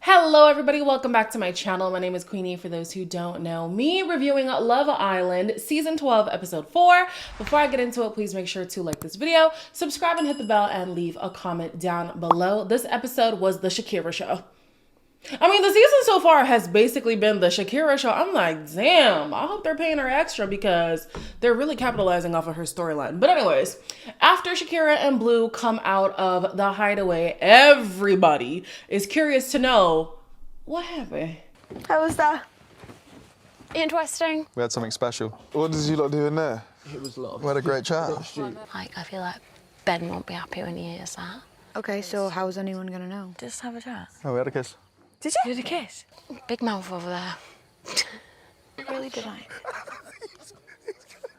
Hello everybody, welcome back to my channel. My name is Queenie for those who don't know me, reviewing Love Island Season 12, Episode 4. Before I get into it, please make sure to like this video, subscribe and hit the bell, and leave a comment down below. This episode was the Shakira show. I mean, the season so far has basically been the Shakira show. I'm like, damn, I hope they're paying her extra because they're really capitalizing off of her storyline. But anyways, after Shakira and Blue come out of the hideaway, everybody is curious to know what happened. How was that? Interesting. We had something special. What did you lot do in there? It was love. We had a great chat. I feel like Ben won't be happy when he hears that. Okay, so how's anyone gonna know? Just have a chat. Oh, we had a kiss. Did you? Did a kiss? Big mouth over there. Really did I?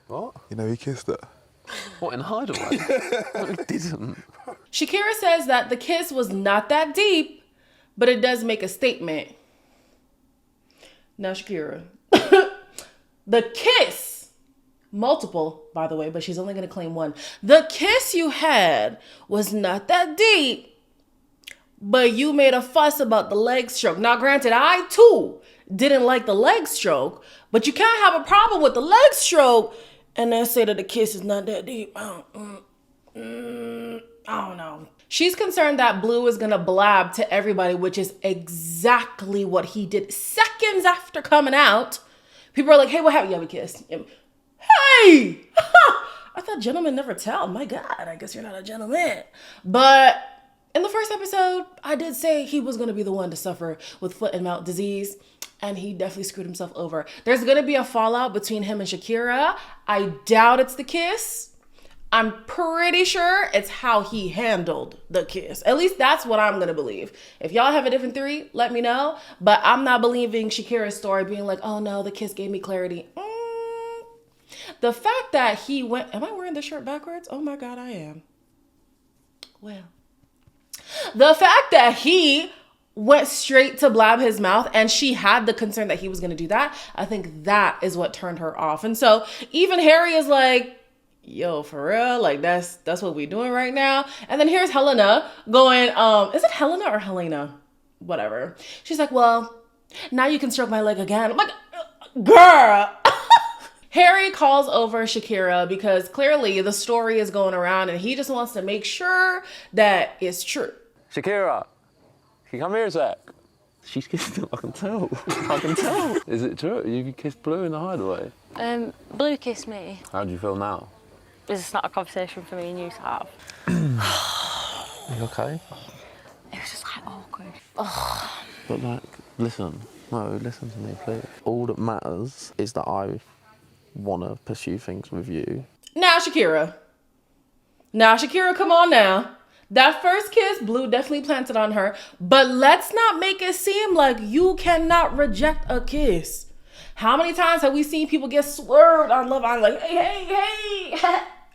What? You know, he kissed her. What, in Hideaway? No, he didn't. Shakira says that the kiss was not that deep, but it does make a statement. Now, Shakira, the kiss, multiple, by the way, but she's only going to claim one. The kiss you had was not that deep, but you made a fuss about the leg stroke. Now, granted, I too didn't like the leg stroke, but you can't have a problem with the leg stroke and then say that the kiss is not that deep. I don't know. She's concerned that Blue is gonna blab to everybody, which is exactly what he did seconds after coming out. People are like, hey, what happened? Yeah, we kissed. Hey! I thought gentlemen never tell. My God, I guess you're not a gentleman. But in the first episode, I did say he was gonna be the one to suffer with foot and mouth disease, and he definitely screwed himself over. There's gonna be a fallout between him and Shakira. I doubt it's the kiss. I'm pretty sure it's how he handled the kiss. At least that's what I'm gonna believe. If y'all have a different theory, let me know. But I'm not believing Shakira's story being like, oh no, the kiss gave me clarity. The fact that he went, am I wearing this shirt backwards? Oh my God, I am. Well, the fact that he went straight to blab his mouth and she had the concern that he was gonna do that, I think that is what turned her off. And so even Harry is like, yo, for real? Like that's what we doing right now? And then here's Helena going, is it Helena or Helena? Whatever. She's like, well, now you can stroke my leg again. I'm like, girl. Harry calls over Shakira because clearly the story is going around and he just wants to make sure that it's true. Shakira, can you come here a sec? She's kissed him, I can tell. I can tell. Is it true? You kissed Blue in the Hideaway? Blue kissed me. How do you feel now? It's not a conversation for me and you to have. You okay? It was just like awkward. But like, listen to me, please. All that matters is that I want to pursue things with you. Now, Shakira, come on now. That first kiss, Blue definitely planted on her, but let's not make it seem like you cannot reject a kiss. How many times have we seen people get swerved on Love Island like, hey,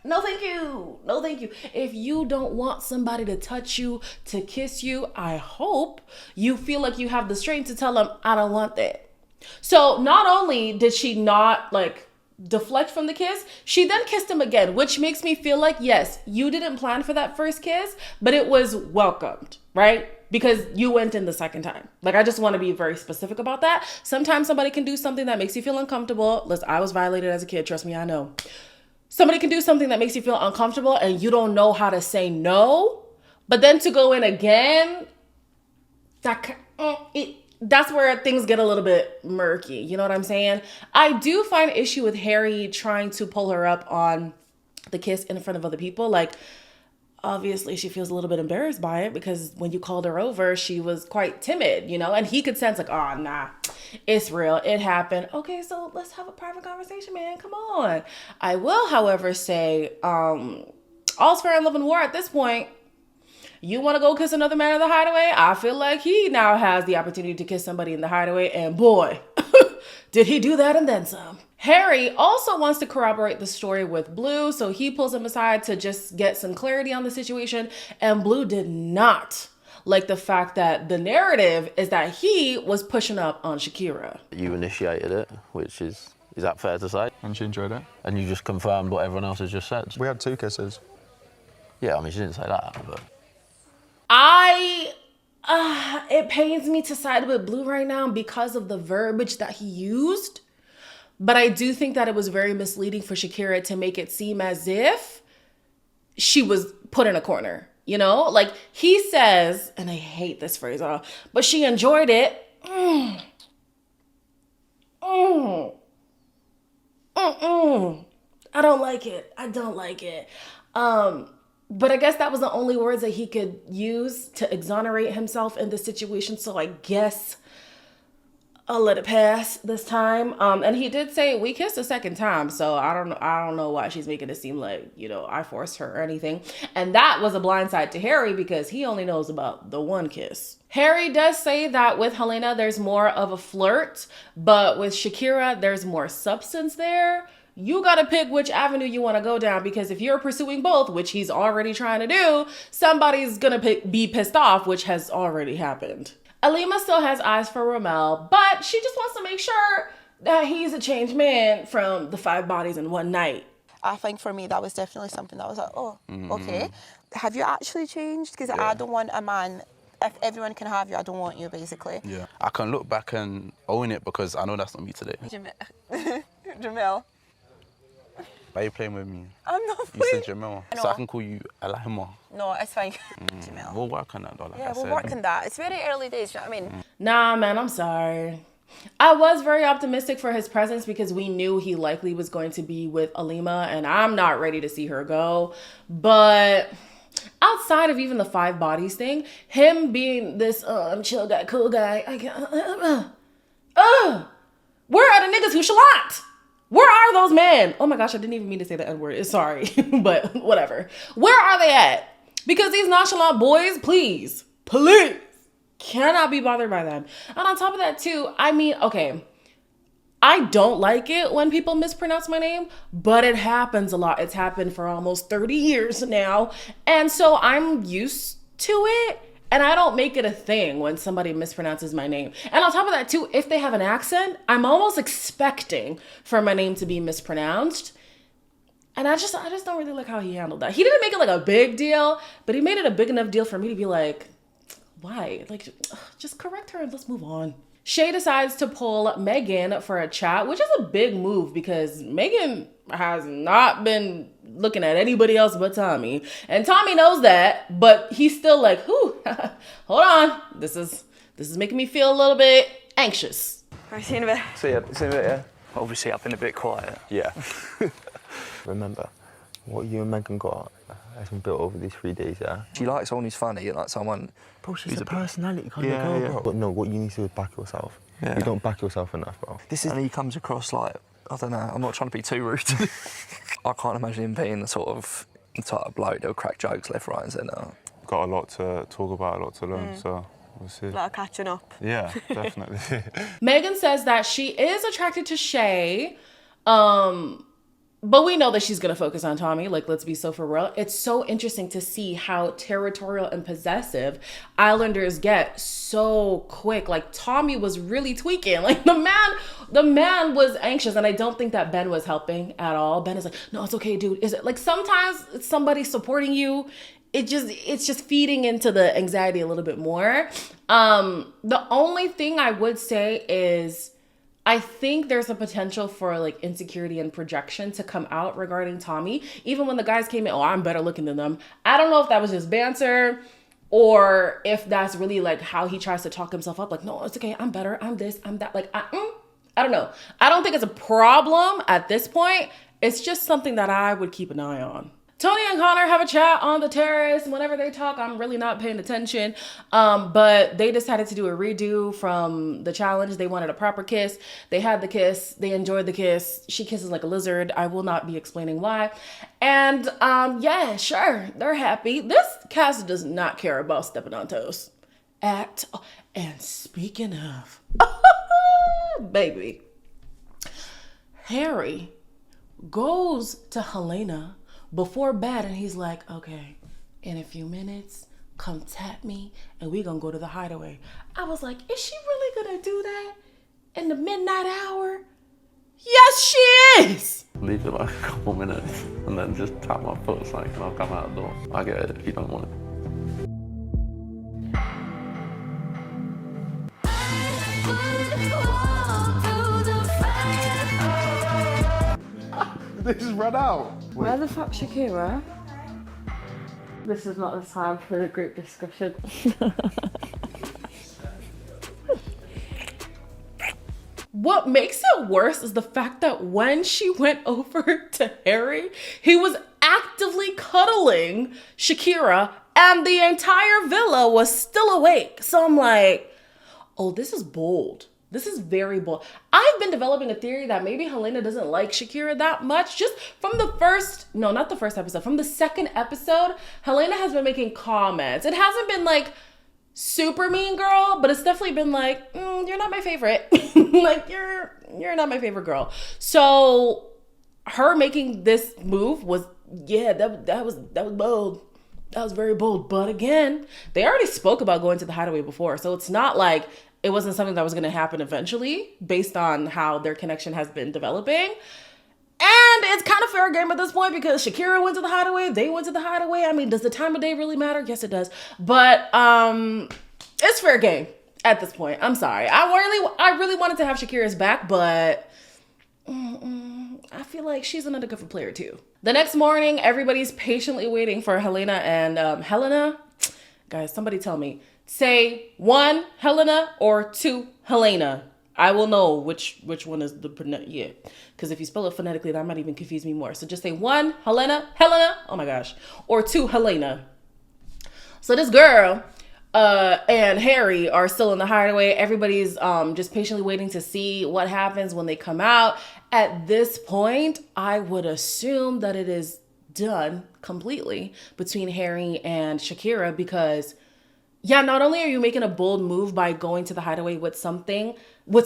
no thank you, no thank you. If you don't want somebody to touch you, to kiss you, I hope you feel like you have the strength to tell them, I don't want that. So not only did she not like deflect from the kiss, she then kissed him again, which makes me feel like, yes, you didn't plan for that first kiss, but it was welcomed, right? Because you went in the second time. Like, I just want to be very specific about that. Sometimes somebody can do something that makes you feel uncomfortable. Listen, I was violated as a kid. Trust me, I know. Somebody can do something that makes you feel uncomfortable and you don't know how to say no, but then to go in again, that's where things get a little bit murky. You know what I'm saying? I do find issue with Harry trying to pull her up on the kiss in front of other people. Like, obviously she feels a little bit embarrassed by it because when you called her over, she was quite timid, you know, and he could sense like, oh, nah, it's real. It happened. Okay, so let's have a private conversation, man. Come on. I will, however, say, all's fair in love and war at this point. You want to go kiss another man in the Hideaway? I feel like he now has the opportunity to kiss somebody in the Hideaway, and boy, did he do that and then some. Harry also wants to corroborate the story with Blue, so he pulls him aside to just get some clarity on the situation, and Blue did not like the fact that the narrative is that he was pushing up on Shakira. You initiated it, which is that fair to say? And she enjoyed it. And you just confirmed what everyone else has just said? We had 2 kisses. Yeah, I mean, she didn't say that, but... I it pains me to side with Blue right now because of the verbiage that he used. But I do think that it was very misleading for Shakira to make it seem as if she was put in a corner, you know? Like he says, and I hate this phrase at all, but she enjoyed it. I don't like it. I don't like it. But I guess that was the only words that he could use to exonerate himself in this situation. So I guess I'll let it pass this time. And he did say we kissed a second time. So I don't know why she's making it seem like, you know, I forced her or anything. And that was a blindside to Harry because he only knows about the one kiss. Harry does say that with Helena, there's more of a flirt, but with Shakira, there's more substance there. You got to pick which avenue you want to go down because if you're pursuing both, which he's already trying to do, somebody's going to be pissed off, which has already happened. Alima still has eyes for Ramel, but she just wants to make sure that he's a changed man from the 5 bodies in one night. I think for me, that was definitely something that was like, oh, okay. Have you actually changed? Because I don't want a man, if everyone can have you, I don't want you, basically. Yeah. I can look back and own it because I know that's not me today. Jamel. Why are you playing with me? I'm not You playing. said Jamel. I know. So I can call you Alahima. No, it's fine. Jamel. We'll work on that though, like I We'll said. work on that. It's very early days, you know what I mean? Nah, man, I'm sorry. I was very optimistic for his presence because we knew he likely was going to be with Alima, and I'm not ready to see her go. But outside of even the 5 bodies thing, him being this I'm chill guy, cool guy, I can't. Where are the niggas who shallot? Where are those men? Oh my gosh, I didn't even mean to say the N-word. Sorry, but whatever. Where are they at? Because these nonchalant boys, please, cannot be bothered by them. And on top of that too, I mean, okay, I don't like it when people mispronounce my name, but it happens a lot. It's happened for almost 30 years now. And so I'm used to it. And I don't make it a thing when somebody mispronounces my name. And on top of that too, if they have an accent, I'm almost expecting for my name to be mispronounced. And I just don't really like how he handled that. He didn't make it like a big deal, but he made it a big enough deal for me to be like, why? Like, just correct her and let's move on. Shay decides to pull Megan for a chat, which is a big move because Megan has not been looking at anybody else but Tommy. And Tommy knows that, but he's still like, whew, hold on. This is making me feel a little bit anxious. I'll see you in a bit. See you in a bit, yeah? Obviously, I've been a bit quiet. Yeah. Remember, what you and Megan got has been built over these 3 days, yeah? She likes someone who's funny, like someone... Bro, she's a personality kind of girl, bro. But no, what you need to do is back yourself. Yeah. You don't back yourself enough, bro. And he comes across like, I don't know, I'm not trying to be too rude. I can't imagine him being the type of bloke that'll crack jokes left, right and centre. Got a lot to talk about, a lot to learn, so we'll see. A lot of catching up. Yeah, definitely. Megan says that she is attracted to Shay, but we know that she's going to focus on Tommy. Like, let's be so for real. It's so interesting to see how territorial and possessive Islanders get so quick. Like, Tommy was really tweaking. Like, the man was anxious, and I don't think that Ben was helping at all. Ben is like, no, it's okay, dude. Is it like sometimes it's somebody supporting you? It's just feeding into the anxiety a little bit more. The only thing I would say is I think there's a potential for like insecurity and projection to come out regarding Tommy. Even when the guys came in, oh, I'm better looking than them. I don't know if that was just banter or if that's really like how he tries to talk himself up. Like, no, it's okay. I'm better. I'm this, I'm that. Like, I don't know. I don't think it's a problem at this point. It's just something that I would keep an eye on. Tony and Connor have a chat on the terrace. Whenever they talk, I'm really not paying attention. But they decided to do a redo from the challenge. They wanted a proper kiss. They had the kiss. They enjoyed the kiss. She kisses like a lizard. I will not be explaining why. And yeah, sure, they're happy. This cast does not care about stepping on toes at all. And speaking of, baby, Harry goes to Helena before bed and he's like, okay, in a few minutes, come tap me and we gonna go to the hideaway. I was like, is she really gonna do that in the midnight hour? Yes, she is! Leave it like a couple minutes and then just tap my foot like, and I'll come out the door. I get it if you don't want it. This is run out. Where the fuck's Shakira? This is not the time for the group discussion. What makes it worse is the fact that when she went over to Harry, he was actively cuddling Shakira and the entire villa was still awake. So I'm like, oh, this is bold. This is very bold. I've been developing a theory that maybe Helena doesn't like Shakira that much. Just from the from the second episode, Helena has been making comments. It hasn't been like super mean girl, but it's definitely been like, you're not my favorite. Like you're not my favorite girl. So her making this move was, that was bold. That was very bold. But again, they already spoke about going to the Hideaway before. So it's not like it wasn't something that was going to happen eventually based on how their connection has been developing. And it's kind of fair game at this point because Shakira went to the Hideaway. They went to the Hideaway. I mean, does the time of day really matter? Yes, it does. But it's fair game at this point. I'm sorry. I really wanted to have Shakira's back, but I feel like she's an undercover player too. The next morning, everybody's patiently waiting for Helena and Helena. Guys, somebody tell me. Say 1 Helena or 2 Helena. I will know which one is the because if you spell it phonetically, that might even confuse me more. So just say 1 Helena, oh my gosh, or 2 Helena. So this girl and Harry are still in the Hideaway. Everybody's just patiently waiting to see what happens when they come out. At this point, I would assume that it is done completely between Harry and Shakira because not only are you making a bold move by going to the Hideaway with someone, by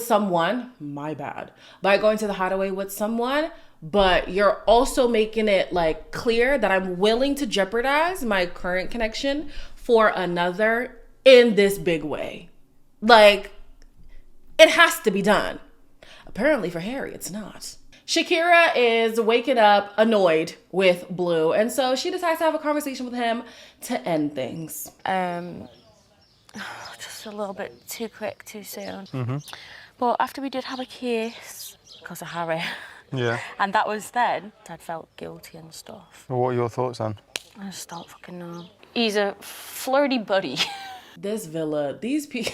going to the Hideaway with someone, but you're also making it like clear that I'm willing to jeopardize my current connection for another in this big way. Like, it has to be done. Apparently for Harry, it's not. Shakira is waking up annoyed with Blue, and so she decides to have a conversation with him to end things. Just a little bit too quick, too soon. Mm-hmm. But after we did have a kiss, because of Harry, Yeah. and that was then, Dad felt guilty and stuff. Well, what are your thoughts then? I just don't fucking know. He's a flirty buddy. This villa, these people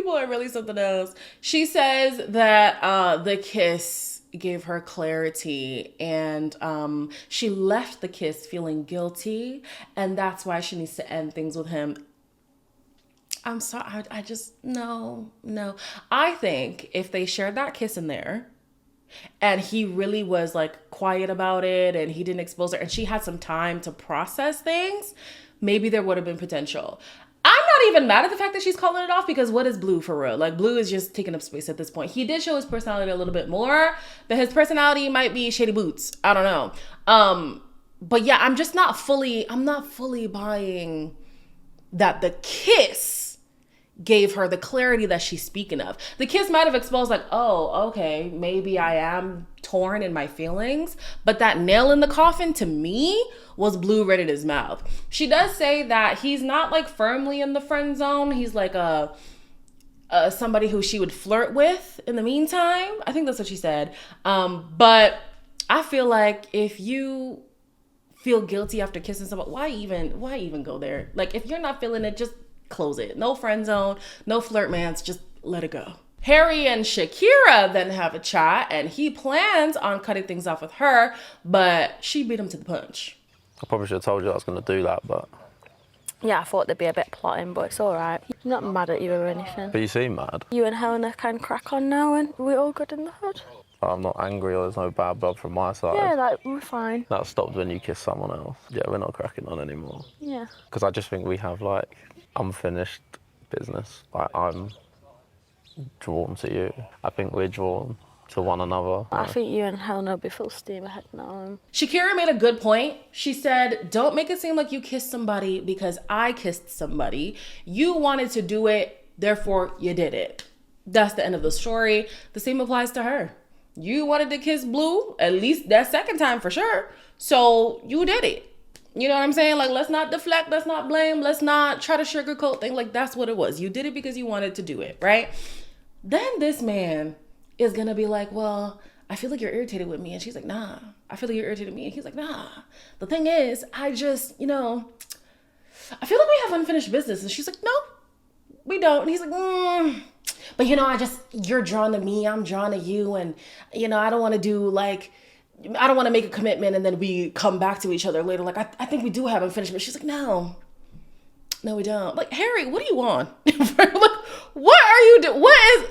are really something else. She says that the kiss gave her clarity and she left the kiss feeling guilty, and that's why she needs to end things with him. I'm sorry, I just, no. I think if they shared that kiss in there and he really was like quiet about it and he didn't expose her and she had some time to process things, maybe there would have been potential. I'm not even mad at the fact that she's calling it off because what is Blue for real? Like, Blue is just taking up space at this point. He did show his personality a little bit more, but his personality might be shady boots. I don't know. But yeah, I'm not fully buying that the kiss gave her the clarity that she's speaking of. The kiss might have exposed like, oh, okay, maybe I am torn in my feelings, but that nail in the coffin to me was Blue right in his mouth. She does say that he's not like firmly in the friend zone. He's like somebody who she would flirt with in the meantime. I think that's what she said. But I feel like if you feel guilty after kissing someone, why even go there? Like, if you're not feeling it, just close it. No friend zone, no flirt mans, just let it go. Harry and Shakira then have a chat and he plans on cutting things off with her, but she beat him to the punch. I probably should have told you I was going to do that, but... Yeah, I thought there'd be a bit plotting, but it's all right. I'm not mad at you or anything. But you seem mad. You and Helena can crack on now and we're all good in the hood. I'm not angry or there's no bad blood from my side. Yeah, like, we're fine. That stopped when you kiss someone else. Yeah, we're not cracking on anymore. Yeah. Because I just think we have, like, unfinished business. Like, I'm drawn to you. I think we're drawn to one another. I think you and Helena will be full steam ahead now. Shakira made a good point. She said, don't make it seem like you kissed somebody because I kissed somebody. You wanted to do it, therefore you did it. That's the end of the story. The same applies to her. You wanted to kiss Blue, at least that second time for sure. So you did it. You know what I'm saying? Like, let's not deflect, let's not blame, let's not try to sugarcoat things. Like, that's what it was. You did it because you wanted to do it, right? Then this man is gonna be like, well, I feel like you're irritated with me. And she's like, nah, I feel like you're irritated with me. And he's like, nah, the thing is, I just, I feel like we have unfinished business. And she's like, no, we don't. And he's like, but you're drawn to me, I'm drawn to you. And, I don't want to do like, I don't want to make a commitment and then we come back to each other later. Like, I think we do have unfinished business. She's like, no, we don't. Like, Harry, what are you on? Like, what are you doing? What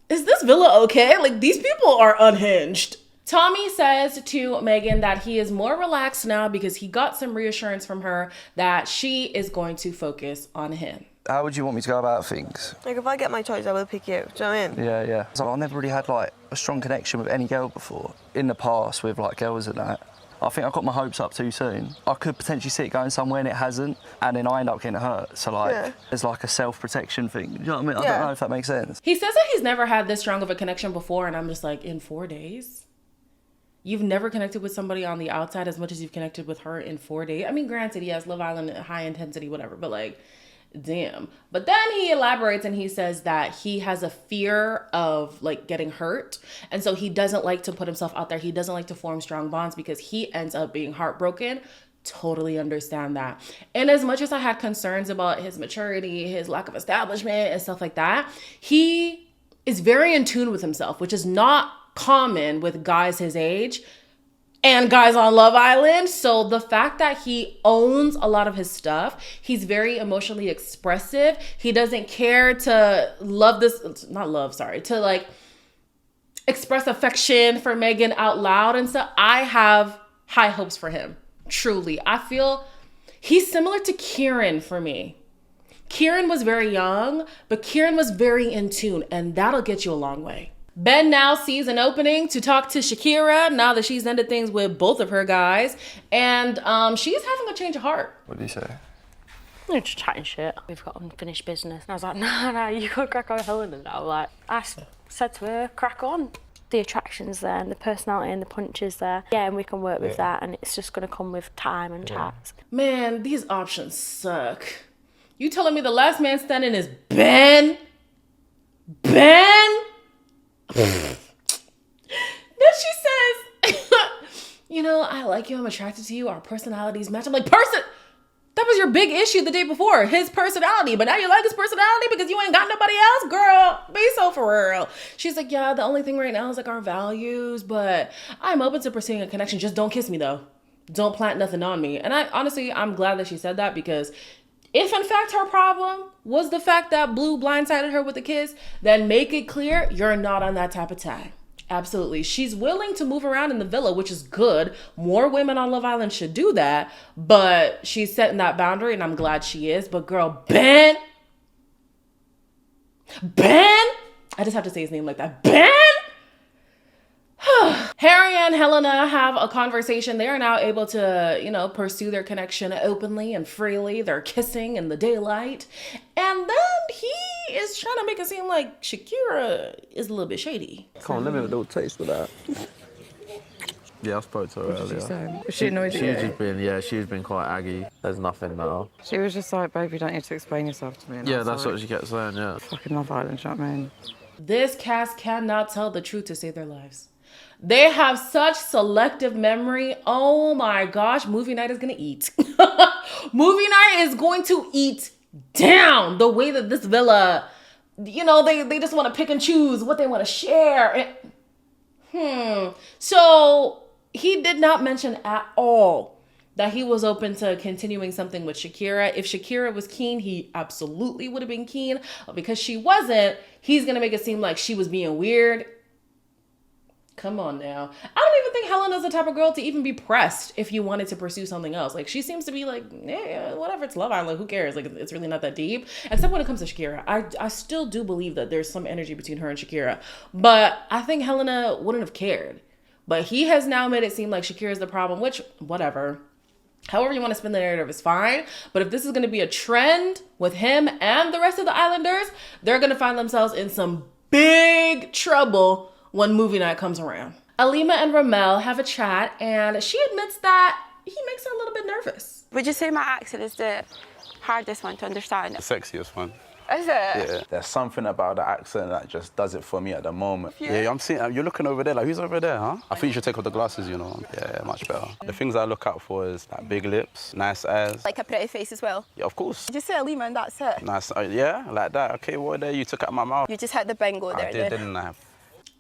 is this villa okay? Like, these people are unhinged. Tommy says to Megan that he is more relaxed now because he got some reassurance from her that she is going to focus on him. How would you want me to go about things? Like, if I get my choice, I will pick you. Do you know what I mean? Yeah. So I've never really had, like, a strong connection with any girl before. In the past, with, like, girls and that, I think I got my hopes up too soon. I could potentially see it going somewhere and it hasn't, and then I end up getting hurt. So, like, there's, like, a self-protection thing. Do you know what I mean? I don't know if that makes sense. He says that he's never had this strong of a connection before, and I'm just like, in 4 days? You've never connected with somebody on the outside as much as you've connected with her in 4 days? I mean, granted, yes, Love Island, high intensity, whatever, but, like, damn. But then he elaborates and he says that he has a fear of like getting hurt, and so he doesn't like to put himself out there. He doesn't like to form strong bonds because he ends up being heartbroken. Totally understand that. And as much as I had concerns about his maturity, his lack of establishment and stuff like that, he is very in tune with himself, which is not common with guys his age and guys on Love Island. So the fact that he owns a lot of his stuff, he's very emotionally expressive. He doesn't care to to like express affection for Megan out loud and stuff. I have high hopes for him. Truly. I feel he's similar to Kieran for me. Kieran was very young, but Kieran was very in tune, and that'll get you a long way. Ben now sees an opening to talk to Shakira now that she's ended things with both of her guys. And she's having a change of heart. What do you say? We're just chatting shit. We've got unfinished business. And I was like, nah, you got crack on Helena now. Like, I said to her, crack on. The attraction's there and the personality and the punch is there. Yeah, and we can work with that, and it's just going to come with time and chats. Man, these options suck. You telling me the last man standing is Ben? Ben? Then she says, I like you, I'm attracted to you, our personalities match. I'm like, that was your big issue the day before, his personality, but now you like his personality because you ain't got nobody else? Girl, be so for real. She's like, yeah, the only thing right now is like our values, but I'm open to pursuing a connection. Just don't kiss me though. Don't plant nothing on me. And I'm glad that she said that, because if in fact her problem was the fact that Blue blindsided her with a kiss, then make it clear you're not on that type of time. Absolutely. She's willing to move around in the villa, which is good. More women on Love Island should do that, but she's setting that boundary, and I'm glad she is. But girl, Ben, I just have to say his name like that. Ben? Harry and Helena have a conversation. They are now able to, pursue their connection openly and freely. They're kissing in the daylight. And then he is trying to make it seem like Shakira is a little bit shady. Come on, let me have a little taste of that. Yeah, I spoke to her earlier. Was she annoyed at you? She's been quite aggy. There's nothing now. She was just like, babe, you don't need to explain yourself to me. And Yeah, that's what she kept saying, yeah. Fucking Love Island, do you know what I mean? This cast cannot tell the truth to save their lives. They have such selective memory. Oh my gosh, movie night is gonna eat. Movie night is going to eat down the way that this villa, they just want to pick and choose what they want to share. So he did not mention at all that he was open to continuing something with Shakira. If Shakira was keen, he absolutely would have been keen. But because she wasn't, he's gonna make it seem like she was being weird. Come on now. I don't even think Helena's the type of girl to even be pressed if you wanted to pursue something else. Like, she seems to be like, yeah, whatever, it's Love Island, who cares? Like, it's really not that deep. Except when it comes to Shakira. I still do believe that there's some energy between her and Shakira. But I think Helena wouldn't have cared. But he has now made it seem like Shakira's the problem, which, whatever. However you want to spin the narrative is fine. But if this is going to be a trend with him and the rest of the Islanders, they're going to find themselves in some big trouble when movie night comes around. Alima and Ramel have a chat, and she admits that, he makes her a little bit nervous. Would you say my accent is the hardest one to understand? The sexiest one. Is it? Yeah. There's something about the accent that just does it for me at the moment. Yeah, I'm seeing, you're looking over there, like, who's over there, huh? I think you should take off the glasses, you know. Yeah, much better. The things I look out for is like big lips, nice eyes. Like a pretty face as well? Yeah, of course. Just say Alima and that's it. Nice, yeah, like that. Okay, what there you took out my mouth? You just had the bingo there. I did, didn't I?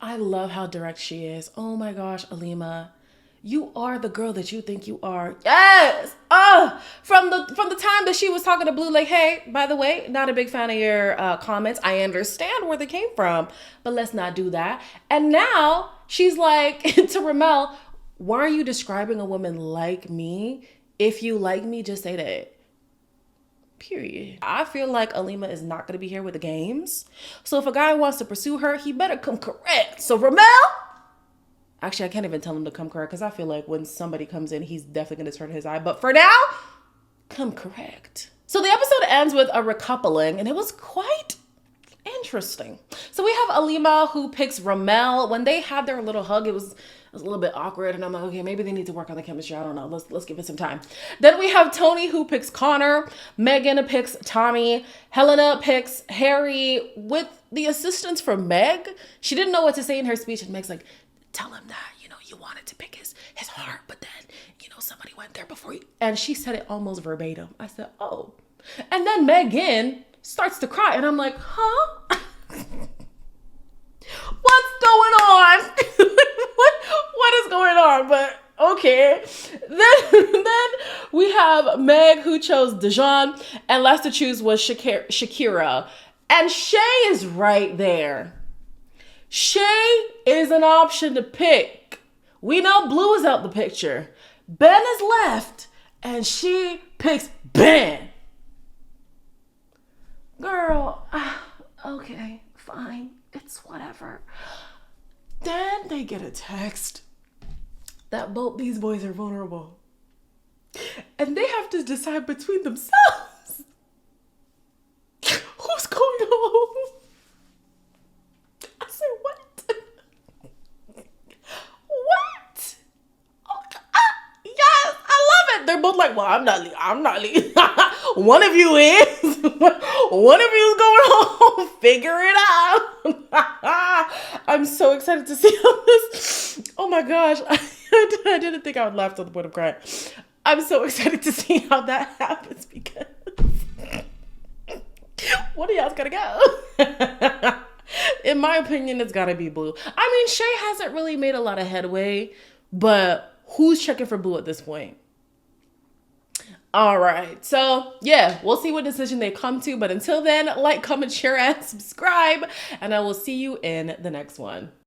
I love how direct she is. Oh my gosh, Alima. You are the girl that you think you are. Yes! From the time that she was talking to Blue, like, hey, by the way, not a big fan of your comments. I understand where they came from, but let's not do that. And now she's like to Ramel, why are you describing a woman like me? If you like me, just say that. Period. I feel like Alima is not going to be here with the games. So if a guy wants to pursue her, he better come correct. So Ramel, actually, I can't even tell him to come correct because I feel like when somebody comes in, he's definitely going to turn his eye. But for now, come correct. So the episode ends with a recoupling, and it was quite interesting. So we have Alima who picks Ramel. When they had their little hug, it was a little bit awkward, and I'm like, okay, maybe they need to work on the chemistry. I don't know. Let's give it some time. Then we have Tony who picks Connor. Megan picks Tommy. Helena picks Harry with the assistance from Meg. She didn't know what to say in her speech, and Meg's like, tell him that, you know, you wanted to pick his heart, but then, you know, somebody went there before you. And she said it almost verbatim. I said, oh. And then Megan starts to cry, and I'm like, huh? What's going on? what is going on? But okay. Then we have Meg who chose Dijon, and last to choose was Shakira. And Shay is right there. Shay is an option to pick. We know Blue is out the picture. Ben is left, and she picks Ben. Girl, okay, fine. It's whatever. Then they get a text that both these boys are vulnerable. And they have to decide between themselves who's going home. I said, what? What? Oh, yes, I love it. They're both like, well, I'm not leaving. One of you is. One of you is going home. Figure it out. I'm so excited to see how this. Oh my gosh. I didn't think I would laugh to the point of crying. I'm so excited to see how that happens because one of y'all's gotta go. In my opinion, it's gotta be Blue. I mean, Shay hasn't really made a lot of headway, but who's checking for Blue at this point? All right, so yeah, we'll see what decision they come to. But until then, like, comment, share, and subscribe, and I will see you in the next one.